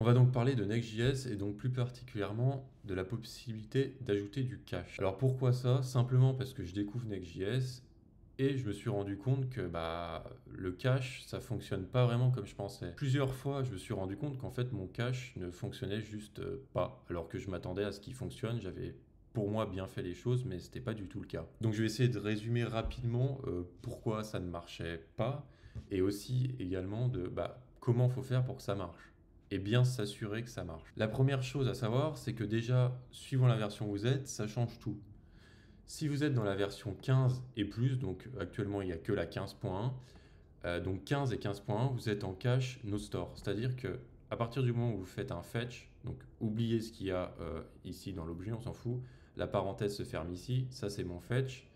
On va donc parler de Next.js et donc plus particulièrement de la possibilité d'ajouter du cache. Alors pourquoi ça? Simplement parce que je découvre Next.js et je me suis rendu compte que le cache, ça fonctionne pas vraiment comme je pensais. Plusieurs fois, je me suis rendu compte qu'en fait mon cache ne fonctionnait juste pas, alors que je m'attendais à ce qu'il fonctionne. J'avais pour moi bien fait les choses, mais c'était pas du tout le cas. Donc je vais essayer de résumer rapidement pourquoi ça ne marchait pas et aussi également de comment faut faire pour que ça marche et bien s'assurer que ça marche. La première chose à savoir, c'est que déjà, suivant la version où vous êtes, ça change tout. Si vous êtes dans la version 15 et plus, donc actuellement il n'y a que la 15.1, donc 15 et 15.1, vous êtes en cache no store. C'est-à-dire que à partir du moment où vous faites un fetch, donc oubliez ce qu'il y a ici dans l'objet, on s'en fout, la parenthèse se ferme ici, ça c'est mon fetch.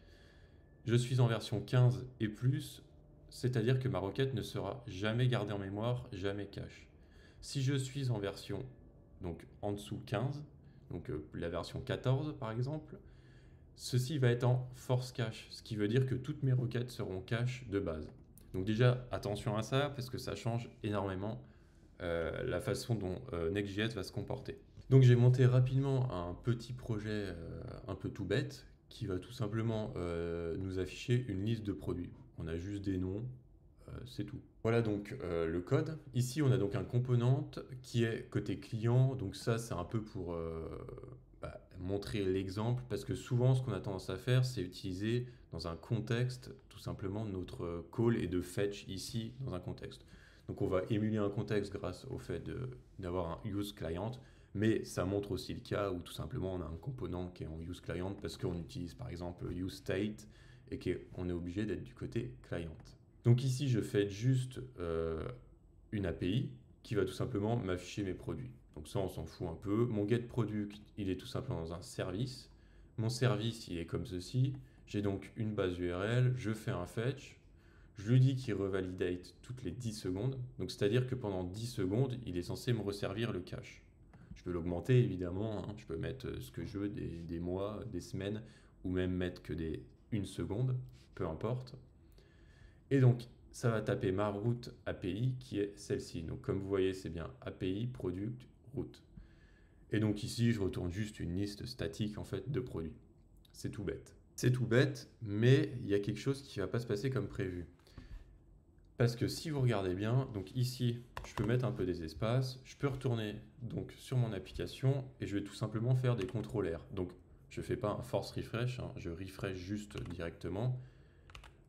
Je suis en version 15 et plus, c'est-à-dire que ma requête ne sera jamais gardée en mémoire, jamais cache. Si je suis en version donc en dessous 15, donc la version 14 par exemple, ceci va être en force cache, ce qui veut dire que toutes mes requêtes seront cache de base. Donc déjà attention à ça parce que ça change énormément la façon dont Next.js va se comporter. Donc j'ai monté rapidement un petit projet un peu tout bête qui va tout simplement nous afficher une liste de produits. On a juste des noms, c'est tout. Voilà donc le code. Ici, on a donc un component qui est côté client. Donc ça, c'est un peu pour montrer l'exemple, parce que souvent, ce qu'on a tendance à faire, c'est utiliser dans un contexte, tout simplement, notre call et de fetch ici dans un contexte. Donc on va émuler un contexte grâce au fait d'avoir un use client, mais ça montre aussi le cas où tout simplement on a un component qui est en use client parce qu'on utilise par exemple use state et qu'on est obligé d'être du côté client. Donc ici, je fais juste une API qui va tout simplement m'afficher mes produits. Donc ça, on s'en fout un peu. Mon getProduct, il est tout simplement dans un service. Mon service, il est comme ceci. J'ai donc une base URL, je fais un fetch, je lui dis qu'il revalidate toutes les 10 secondes. Donc c'est-à-dire que pendant 10 secondes, il est censé me resservir le cache. Je peux l'augmenter évidemment, hein. Je peux mettre ce que je veux, des mois, des semaines, ou même mettre que des 1 seconde, peu importe. Et donc, ça va taper ma route API qui est celle-ci. Donc, comme vous voyez, c'est bien API, product, route. Et donc ici, je retourne juste une liste statique en fait de produits. C'est tout bête. C'est tout bête, mais il y a quelque chose qui ne va pas se passer comme prévu. Parce que si vous regardez bien, donc ici, je peux mettre un peu des espaces, je peux retourner donc sur mon application et je vais tout simplement faire des contrôleurs. Donc, je ne fais pas un force refresh, hein, je refresh juste directement.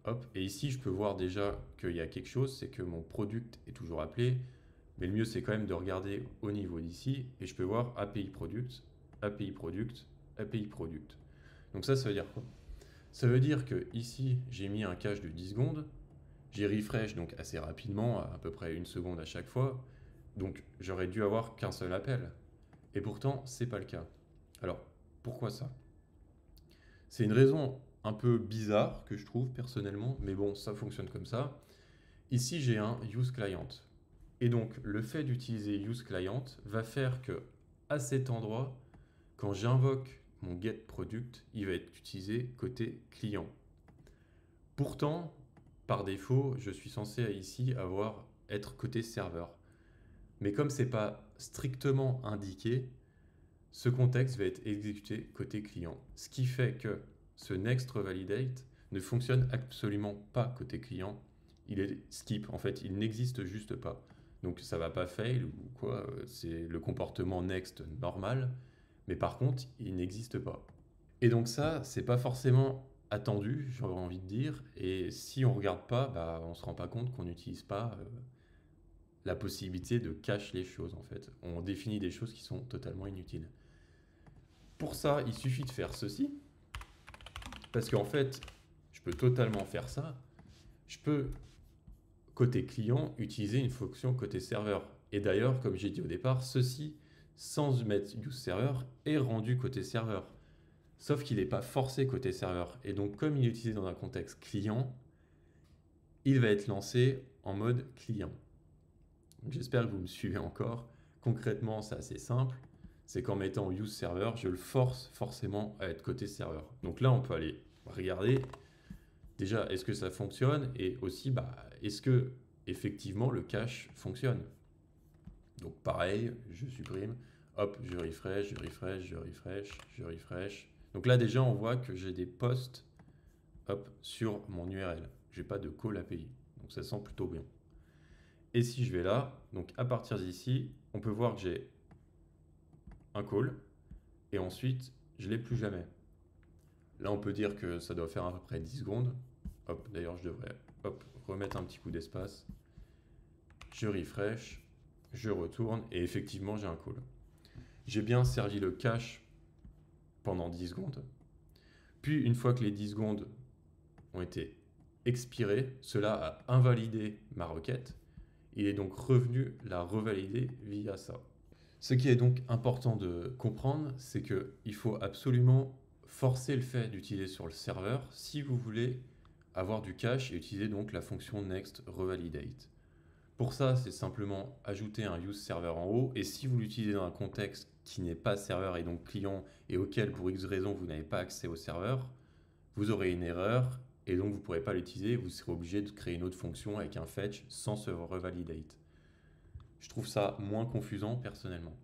Hop, et ici, je peux voir déjà qu'il y a quelque chose, c'est que mon product est toujours appelé, mais le mieux, c'est quand même de regarder au niveau d'ici, et je peux voir API product, API product, API product. Donc ça veut dire quoi? Ça veut dire que ici, j'ai mis un cache de 10 secondes, j'ai refresh donc assez rapidement, à peu près 1 seconde à chaque fois, donc j'aurais dû avoir qu'un seul appel. Et pourtant, c'est pas le cas. Alors, pourquoi ça? C'est une raison un peu bizarre que je trouve personnellement, mais bon, ça fonctionne comme ça. Ici, j'ai un use client. Et donc, le fait d'utiliser use client va faire que à cet endroit, quand j'invoque mon get product, il va être utilisé côté client. Pourtant, par défaut, je suis censé ici être côté serveur. Mais comme c'est pas strictement indiqué, ce contexte va être exécuté côté client. Ce qui fait que ce next revalidate ne fonctionne absolument pas côté client. Il est skip, en fait, il n'existe juste pas. Donc ça va pas fail ou quoi, c'est le comportement next normal, mais par contre, il n'existe pas. Et donc ça, c'est pas forcément attendu, j'aurais envie de dire, et si on regarde pas, on se rend pas compte qu'on n'utilise pas la possibilité de cacher les choses en fait. On définit des choses qui sont totalement inutiles. Pour ça, il suffit de faire ceci, parce qu'en fait, je peux totalement faire ça. Je peux, côté client, utiliser une fonction côté serveur. Et d'ailleurs, comme j'ai dit au départ, ceci, sans mettre use server, est rendu côté serveur. Sauf qu'il n'est pas forcé côté serveur. Et donc, comme il est utilisé dans un contexte client, il va être lancé en mode client. J'espère que vous me suivez encore. Concrètement, c'est assez simple. C'est qu'en mettant use server, je le force forcément à être côté serveur. Donc là, on peut aller regarder déjà, est-ce que ça fonctionne et aussi, est-ce que effectivement le cache fonctionne. Donc pareil, je supprime, hop, je refresh, je refresh, je refresh, je refresh. Donc là déjà on voit que j'ai des posts hop, sur mon URL. J'ai pas de call API. Donc ça sent plutôt bien. Et si je vais là, donc à partir d'ici, on peut voir que j'ai un call et ensuite je l'ai plus jamais. Là on peut dire que ça doit faire à peu près 10 secondes. Hop, d'ailleurs je devrais hop, remettre un petit coup d'espace. Je refresh, je retourne et effectivement j'ai un call. J'ai bien servi le cache pendant 10 secondes. Puis une fois que les 10 secondes ont été expirées, cela a invalidé ma requête. Il est donc revenu la revalider via ça. Ce qui est donc important de comprendre, c'est qu'il faut absolument forcer le fait d'utiliser sur le serveur si vous voulez avoir du cache et utiliser donc la fonction next revalidate. Pour ça, c'est simplement ajouter un use server en haut et si vous l'utilisez dans un contexte qui n'est pas serveur et donc client et auquel pour X raison vous n'avez pas accès au serveur, vous aurez une erreur et donc vous ne pourrez pas l'utiliser, vous serez obligé de créer une autre fonction avec un fetch sans ce revalidate. Je trouve ça moins confusant personnellement.